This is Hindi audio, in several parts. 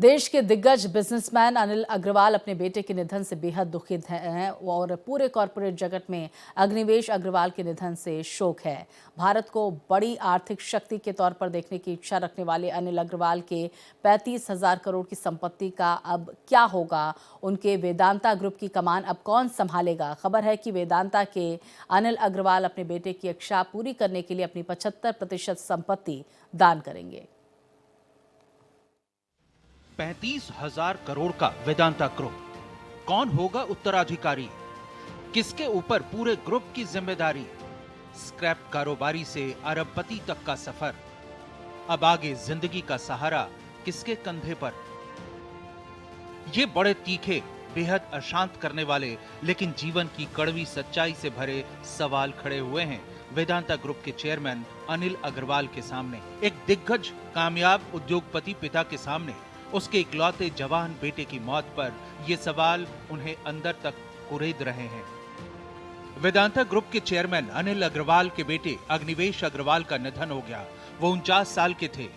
देश के दिग्गज बिजनेसमैन अनिल अग्रवाल अपने बेटे के निधन से बेहद दुखित हैं और पूरे कॉरपोरेट जगत में अग्निवेश अग्रवाल के निधन से शोक है। भारत को बड़ी आर्थिक शक्ति के तौर पर देखने की इच्छा रखने वाले अनिल अग्रवाल के 35,000 करोड़ की संपत्ति का अब क्या होगा? उनके वेदांता ग्रुप की कमान अब कौन संभालेगा? खबर है कि वेदांता के अनिल अग्रवाल अपने बेटे की इच्छा पूरी करने के लिए अपनी 75% संपत्ति दान करेंगे। 35,000 करोड़ का वेदांता ग्रुप, कौन होगा उत्तराधिकारी? किसके ऊपर पूरे ग्रुप की जिम्मेदारी? स्क्रैप कारोबारी से अरबपति तक का सफर, अब आगे जिंदगी का सहारा किसके कंधे पर? ये बड़े तीखे, बेहद अशांत करने वाले लेकिन जीवन की कड़वी सच्चाई से भरे सवाल खड़े हुए हैं वेदांता ग्रुप के चेयरमैन अनिल अग्रवाल के सामने। एक दिग्गज कामयाब उद्योगपति पिता के सामने उसके इकलौते जवान बेटे की मौत पर ये सवाल उन्हें अंदर तक कुरेद रहे हैं। वेदांता ग्रुप के चेयरमैन अनिल अग्रवाल के बेटे अग्निवेश अग्रवाल का निधन हो गया। वो 49 साल के थे।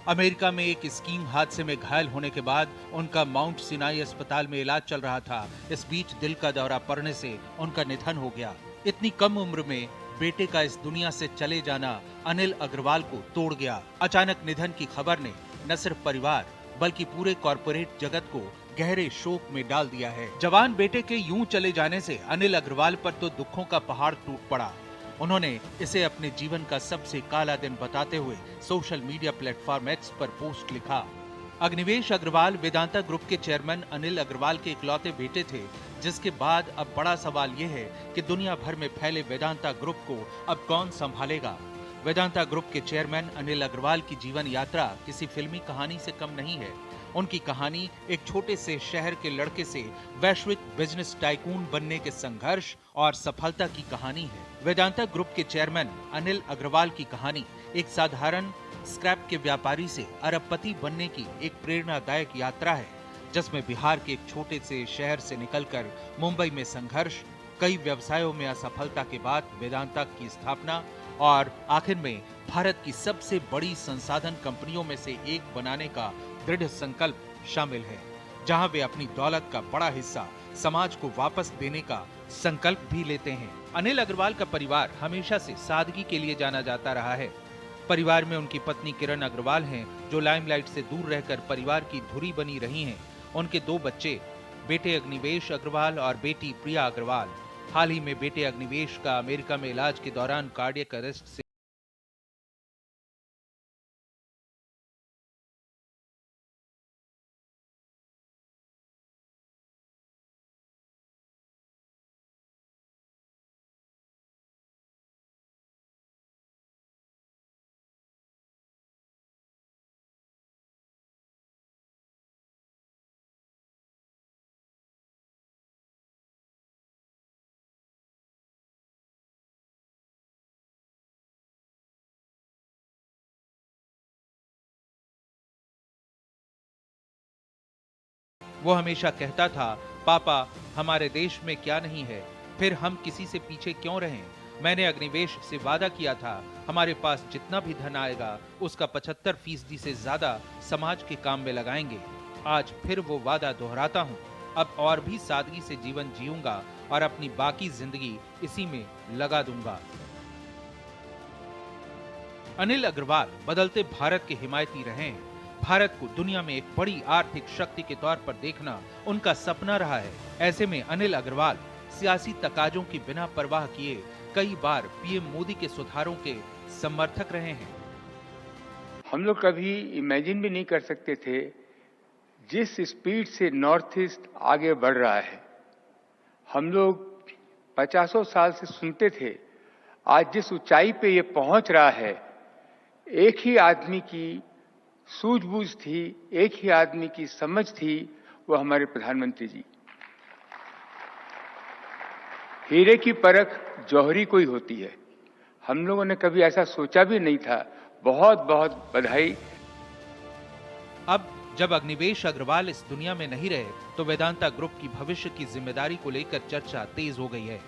अमेरिका में एक स्कीइंग हादसे में घायल होने के बाद उनका माउंट सिनाई अस्पताल में इलाज चल रहा था। इस बीच दिल का दौरा पड़ने से उनका निधन हो गया। इतनी कम उम्र में बेटे का इस दुनिया से चले जाना अनिल अग्रवाल को तोड़ गया। अचानक निधन की खबर ने न सिर्फ परिवार बल्कि पूरे कॉरपोरेट जगत को गहरे शोक में डाल दिया है। जवान बेटे के यूं चले जाने से अनिल अग्रवाल पर तो दुखों का पहाड़ टूट पड़ा। उन्होंने इसे अपने जीवन का सबसे काला दिन बताते हुए सोशल मीडिया प्लेटफॉर्म एक्स पर पोस्ट लिखा। अग्निवेश अग्रवाल वेदांता ग्रुप के चेयरमैन अनिल अग्रवाल के इकलौते बेटे थे, जिसके बाद अब बड़ा सवाल यह है कि दुनिया भर में फैले वेदांता ग्रुप को अब कौन संभालेगा। वेदांता ग्रुप के चेयरमैन अनिल अग्रवाल की जीवन यात्रा किसी फिल्मी कहानी से कम नहीं है। उनकी कहानी एक छोटे से शहर के लड़के से वैश्विक बिजनेस टाइकून बनने के संघर्ष और सफलता की कहानी है। वेदांता ग्रुप के चेयरमैन अनिल अग्रवाल की कहानी एक साधारण स्क्रैप के व्यापारी से अरबपति बनने की एक प्रेरणादायक यात्रा है, जिसमें बिहार के एक छोटे से शहर से निकलकर मुंबई में संघर्ष, कई व्यवसायों में असफलता के बाद वेदांता की स्थापना और आखिर में भारत की सबसे बड़ी संसाधन कंपनियों में से एक बनाने का दृढ़ संकल्प शामिल है, जहां वे अपनी दौलत का बड़ा हिस्सा समाज को वापस देने का संकल्प भी लेते हैं। अनिल अग्रवाल का परिवार हमेशा से सादगी के लिए जाना जाता रहा है। परिवार में उनकी पत्नी किरण अग्रवाल हैं, जो लाइमलाइट से दूर रहकर परिवार की धुरी बनी रही हैं। उनके 2 बच्चे, बेटे अग्निवेश अग्रवाल और बेटी प्रिया अग्रवाल। हाल ही में बेटे अग्निवेश का अमेरिका में इलाज के दौरान कार्डियक अरेस्ट से वो हमेशा कहता था, पापा हमारे देश में क्या नहीं है, फिर हम किसी से पीछे क्यों रहें। मैंने अग्निवेश से वादा किया था, हमारे पास जितना भी धन आएगा उसका 75% से ज्यादा समाज के काम में लगाएंगे। आज फिर वो वादा दोहराता हूँ। अब और भी सादगी से जीवन जीऊंगा और अपनी बाकी जिंदगी इसी में लगा दूंगा। अनिल अग्रवाल बदलते भारत के हिमायती रहे हैं। भारत को दुनिया में एक बड़ी आर्थिक शक्ति के तौर पर देखना उनका सपना रहा है। ऐसे में अनिल अग्रवाल सियासी तकाजों की बिना परवाह किए कई बार पीएम मोदी के सुधारों के समर्थक रहे हैं। हम लोग कभी इमेजिन भी नहीं कर सकते थे जिस स्पीड से नॉर्थ ईस्ट आगे बढ़ रहा है। हम लोग 50 साल से सुनते थे, आज जिस ऊंचाई पे ये पहुंच रहा है, एक ही आदमी की सूझबूझ थी, एक ही आदमी की समझ थी, वो हमारे प्रधानमंत्री जी। हीरे की परख जौहरी को ही होती है। हम लोगों ने कभी ऐसा सोचा भी नहीं था। बहुत बहुत बधाई। अब जब अग्निवेश अग्रवाल इस दुनिया में नहीं रहे, तो वेदांता ग्रुप की भविष्य की जिम्मेदारी को लेकर चर्चा तेज हो गई है।